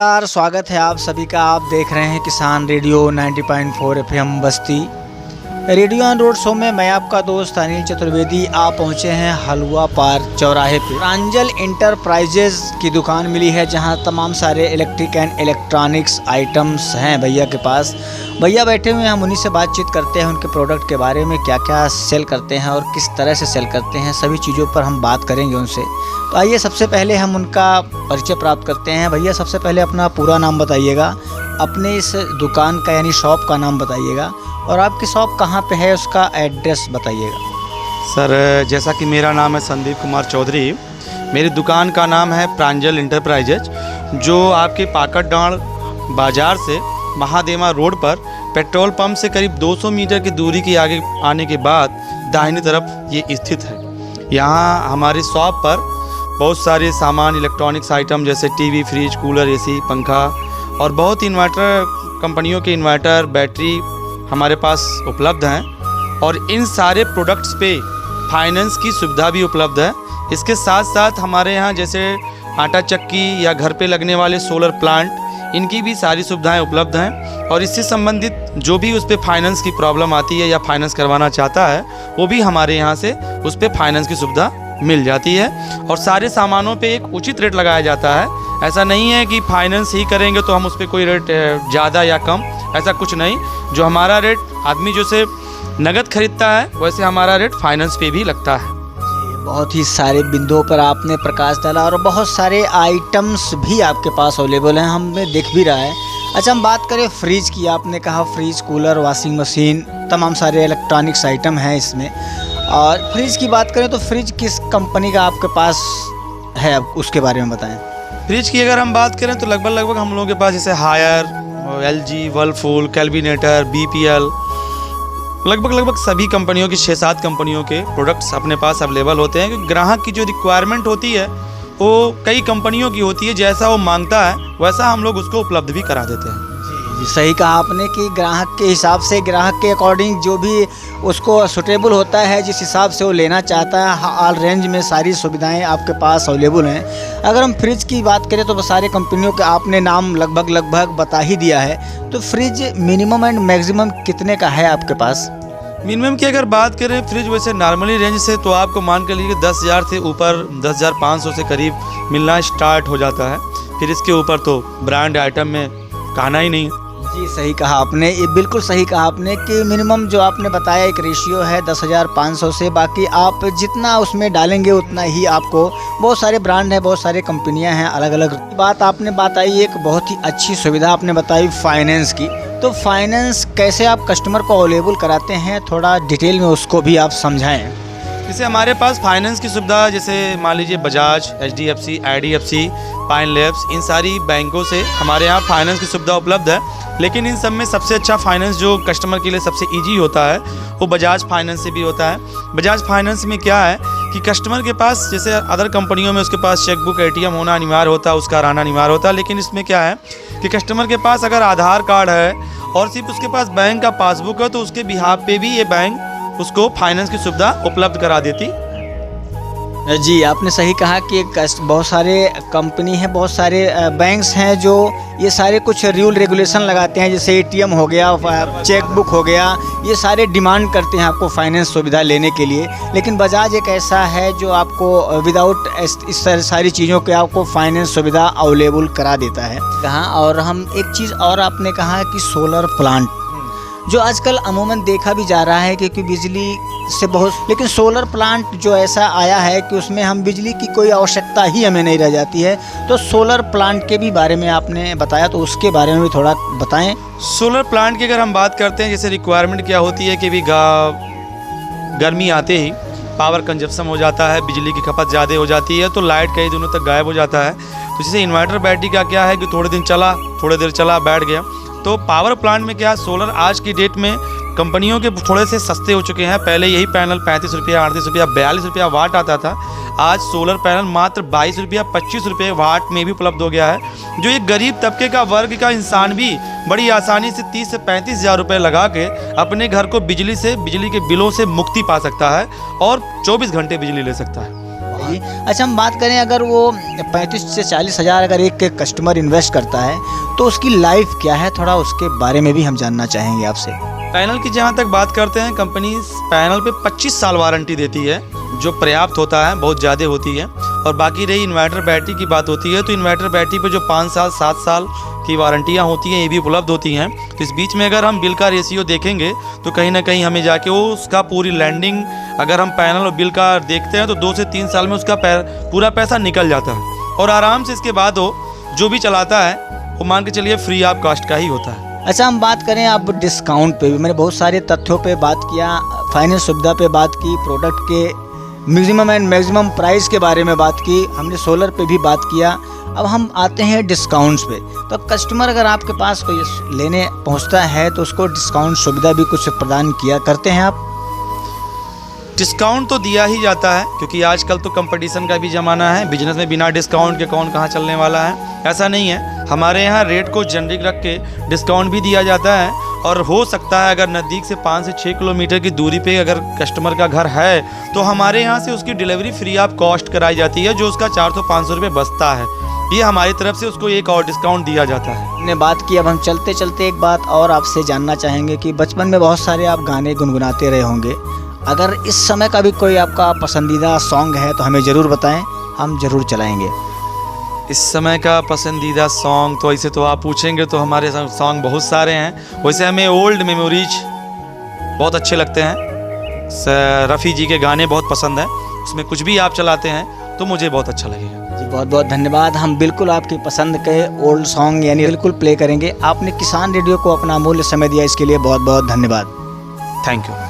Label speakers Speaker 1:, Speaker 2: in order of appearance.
Speaker 1: नमस्कार, स्वागत है आप सभी का। आप देख रहे हैं किसान radio 90.4 FM Basti. Radio on road show में मैं आपका दोस्त अनिल चतुर्वेदी आप पहुंचे हैं हलवा पार चौराहे पे। प्रांजल इंटरप्राइजेज की दुकान मिली है जहां तमाम सारे इलेक्ट्रिक एंड इलेक्ट्रॉनिक्स आइटम्स हैं भैया के पास। भैया बैठे हुए हैं, हम उन्हीं से बातचीत करते हैं उनके प्रोडक्ट के बारे में, क्या क्या सेल करते हैं और किस तरह से सेल करते हैं, सभी चीज़ों पर हम बात करेंगे उनसे। तो आइए सबसे पहले हम उनका परिचय प्राप्त करते हैं। भैया सबसे पहले अपना पूरा नाम बताइएगा, अपने इस दुकान का यानी शॉप का नाम बताइएगा और आपकी शॉप कहाँ पे है उसका एड्रेस बताइएगा।
Speaker 2: सर, जैसा कि मेरा नाम है संदीप कुमार चौधरी, मेरी दुकान का नाम है प्रांजल इंटरप्राइजेज, जो आपके पाकड़डांड़ बाज़ार से महादेवा रोड पर पेट्रोल पंप से करीब 200 मीटर की दूरी की आगे आने के बाद दाहिनी तरफ ये स्थित है। यहाँ हमारी शॉप पर बहुत सारे सामान इलेक्ट्रॉनिक्स आइटम जैसे टीवी, फ्रिज, कूलर, एसी, पंखा और बहुत इन्वर्टर कंपनियों के इन्वर्टर, बैटरी हमारे पास उपलब्ध हैं और इन सारे प्रोडक्ट्स पे फाइनेंस की सुविधा भी उपलब्ध है। इसके साथ साथ हमारे यहाँ जैसे आटा चक्की या घर पे लगने वाले सोलर प्लांट, इनकी भी सारी सुविधाएं उपलब्ध हैं और इससे संबंधित जो भी उस पर फाइनेंस की प्रॉब्लम आती है या फाइनेंस करवाना चाहता है वो भी हमारे यहाँ से उस पर फाइनेंस की सुविधा मिल जाती है। और सारे सामानों पे एक उचित रेट लगाया जाता है। ऐसा नहीं है कि फाइनेंस ही करेंगे तो हम उस पर कोई रेट ज़्यादा या कम, ऐसा कुछ नहीं। जो हमारा रेट आदमी जो से नगद खरीदता है वैसे हमारा रेट फाइनेंस पे भी लगता है।
Speaker 1: बहुत ही सारे बिंदुओं पर आपने प्रकाश डाला और बहुत सारे आइटम्स भी आपके पास अवेलेबल हैं, हमें दिख भी रहा है। अच्छा, हम बात करें फ्रिज की, आपने कहा फ्रिज, कूलर, वॉशिंग मशीन, तमाम सारे इलेक्ट्रॉनिक्स आइटम हैं इसमें। और फ्रिज की बात करें तो फ्रिज किस कंपनी का आपके पास है, अब उसके बारे में बताएं।
Speaker 2: फ्रिज की अगर हम बात करें तो लगभग हम लोगों के पास जैसे Haier, LG, Whirlpool, Kelvinator, BPL, लगभग सभी कंपनियों की 6-7 कंपनियों के प्रोडक्ट्स अपने पास अवेलेबल होते हैं। क्योंकि ग्राहक की जो रिक्वायरमेंट होती है वो कई कंपनियों की होती है, जैसा वो मांगता है वैसा हम लोग उसको उपलब्ध भी करा देते हैं।
Speaker 1: जी, सही कहा आपने कि ग्राहक के हिसाब से, ग्राहक के अकॉर्डिंग जो भी उसको सूटेबल होता है, जिस हिसाब से वो लेना चाहता है, ऑल रेंज में सारी सुविधाएं आपके पास अवेलेबल हैं। अगर हम फ्रिज की बात करें तो सारे कंपनियों के आपने नाम लगभग बता ही दिया है। तो फ्रिज मिनिमम एंड मैक्सिमम कितने का है आपके पास?
Speaker 2: मिनिमम की अगर बात करें फ्रिज वैसे नॉर्मली रेंज से तो आपको मान कर लीजिए 10,000 से ऊपर 10,500 से करीब मिलना स्टार्ट हो जाता है। फिर इसके ऊपर तो ब्रांड आइटम में कहना ही नहीं।
Speaker 1: जी, सही कहा आपने, ये बिल्कुल सही कहा आपने कि मिनिमम जो आपने बताया एक रेशियो है 10,500 से, बाकी आप जितना उसमें डालेंगे उतना ही आपको, बहुत सारे ब्रांड हैं, बहुत सारे कंपनियां हैं अलग अलग। बात आपने बताई, एक बहुत ही अच्छी सुविधा आपने बताई फाइनेंस की। तो फाइनेंस कैसे आप कस्टमर को अवेलेबल कराते हैं, थोड़ा डिटेल में उसको भी आप समझाएं।
Speaker 2: जैसे हमारे पास फाइनेंस की सुविधा जैसे मान लीजिए Bajaj, HDFC, IDFC, Pine Labs, इन सारी बैंकों से हमारे यहाँ फाइनेंस की सुविधा उपलब्ध है। लेकिन इन सब में सबसे अच्छा फाइनेंस जो कस्टमर के लिए सबसे इजी होता है वो बजाज फाइनेंस से भी होता है। बजाज फाइनेंस में क्या है कि कस्टमर के पास जैसे अदर कंपनियों में उसके पास चेकबुक, ATM होना अनिवार्य होता है, उसका रहना अनिवार्य होता है। लेकिन इसमें क्या है कि कस्टमर के पास अगर आधार कार्ड है और सिर्फ उसके पास बैंक का पासबुक है तो उसके बिहाफ पे भी ये बैंक उसको फाइनेंस की सुविधा उपलब्ध करा देती।
Speaker 1: जी, आपने सही कहा कि बहुत सारे कंपनी हैं, बहुत सारे बैंक्स हैं जो ये सारे कुछ रूल रेगुलेशन लगाते हैं, जैसे ATM हो गया, चेकबुक हो गया, ये सारे डिमांड करते हैं आपको फाइनेंस सुविधा लेने के लिए। लेकिन बजाज एक ऐसा है जो आपको विदाउट इस सारी चीज़ों के आपको फाइनेंस सुविधा अवेलेबल करा देता है। कहाँ, और हम एक चीज़ और आपने कहा कि सोलर प्लांट, जो आजकल अमूमन देखा भी जा रहा है क्योंकि बिजली से बहुत, लेकिन सोलर प्लांट जो ऐसा आया है कि उसमें हम बिजली की कोई आवश्यकता ही हमें नहीं रह जाती है। तो सोलर प्लांट के भी बारे में आपने बताया, तो उसके बारे में भी थोड़ा बताएं।
Speaker 2: सोलर प्लांट की अगर हम बात करते हैं, जैसे रिक्वायरमेंट क्या होती है कि भी गर्मी आते ही पावर कंजप्शन हो जाता है, बिजली की खपत ज़्यादा हो जाती है तो लाइट कई दिनों तक गायब हो जाता है। तो जैसे इन्वर्टर बैटरी का क्या है कि थोड़े दिन चला, थोड़ी देर चला, बैठ गया। तो पावर प्लांट में क्या, सोलर आज की डेट में कंपनियों के थोड़े से सस्ते हो चुके हैं। पहले यही पैनल 35 रुपया, 38 रुपया, 42 रुपया वाट आता था। आज सोलर पैनल मात्र 22 रुपया, 25 रुपये वाट में भी उपलब्ध हो गया है, जो एक गरीब तबके का वर्ग का इंसान भी बड़ी आसानी से 30 से 35 हज़ार रुपये लगा के अपने घर को बिजली के बिलों से मुक्ति पा सकता है और 24 घंटे बिजली ले सकता है।
Speaker 1: जी। अच्छा, हम बात करें अगर वो 35 से 40 हज़ार अगर एक कस्टमर इन्वेस्ट करता है तो उसकी लाइफ क्या है, थोड़ा उसके बारे में भी हम जानना चाहेंगे आपसे।
Speaker 2: पैनल की जहाँ तक बात करते हैं, कंपनी पैनल पे 25 साल वारंटी देती है, जो पर्याप्त होता है, बहुत ज़्यादा होती है। और बाकी रही इन्वर्टर बैटरी की बात होती है, तो इन्वर्टर बैटरी पे जो 5 साल 7 साल की वारंटियाँ होती हैं, ये भी उपलब्ध होती हैं। तो इस बीच में अगर हम बिल का रेशियो देखेंगे तो कहीं ना कहीं हमें जाके वो उसका पूरी लैंडिंग, अगर हम पैनल और बिल का देखते हैं तो 2 से 3 साल में उसका पूरा पैसा निकल जाता है। और आराम से इसके बाद वो जो भी चलाता है वो मान के चलिए फ्री ऑफ कॉस्ट का ही होता है।
Speaker 1: अच्छा, हम बात करें अब डिस्काउंट पे भी, मैंने बहुत सारे तथ्यों पे बात किया, फाइनेंस सुविधा पे बात की, प्रोडक्ट के मिनिमम एंड मैक्सिमम प्राइस के बारे में बात की, हमने सोलर पे भी बात किया। अब हम आते हैं डिस्काउंट्स पे। तो कस्टमर अगर आपके पास कोई लेने पहुंचता है तो उसको डिस्काउंट सुविधा भी कुछ प्रदान किया करते हैं आप?
Speaker 2: डिस्काउंट तो दिया ही जाता है, क्योंकि आजकल तो कंपटीशन का भी ज़माना है। बिजनेस में बिना डिस्काउंट के कौन कहाँ चलने वाला है, ऐसा नहीं है। हमारे यहाँ रेट को जेनरिक रख के डिस्काउंट भी दिया जाता है। और हो सकता है अगर नज़दीक से 5 से 6 किलोमीटर की दूरी पे अगर कस्टमर का घर है तो हमारे यहाँ से उसकी डिलीवरी फ्री ऑफ कॉस्ट कराई जाती है, जो उसका 400-500 रुपये बचता है। ये हमारी तरफ से उसको एक और डिस्काउंट दिया जाता है।
Speaker 1: हमने बात की, अब हम चलते चलते एक बात और आपसे जानना चाहेंगे कि बचपन में बहुत सारे आप गाने गुनगुनाते रहे होंगे। अगर इस समय का भी कोई आपका पसंदीदा सॉन्ग है तो हमें ज़रूर बताएं, हम ज़रूर चलाएंगे।
Speaker 2: इस समय का पसंदीदा सॉन्ग तो ऐसे तो आप पूछेंगे तो हमारे सॉन्ग बहुत सारे हैं। वैसे हमें ओल्ड मेमोरीज बहुत अच्छे लगते हैं। रफ़ी जी के गाने बहुत पसंद हैं, उसमें कुछ भी आप चलाते हैं तो मुझे बहुत अच्छा लगेगा।
Speaker 1: जी, बहुत बहुत धन्यवाद। हम बिल्कुल आपकी पसंद के ओल्ड सॉन्ग यानी बिल्कुल प्ले करेंगे। आपने किसान रेडियो को अपना अमूल्य समय दिया, इसके लिए बहुत बहुत धन्यवाद।
Speaker 2: Thank you.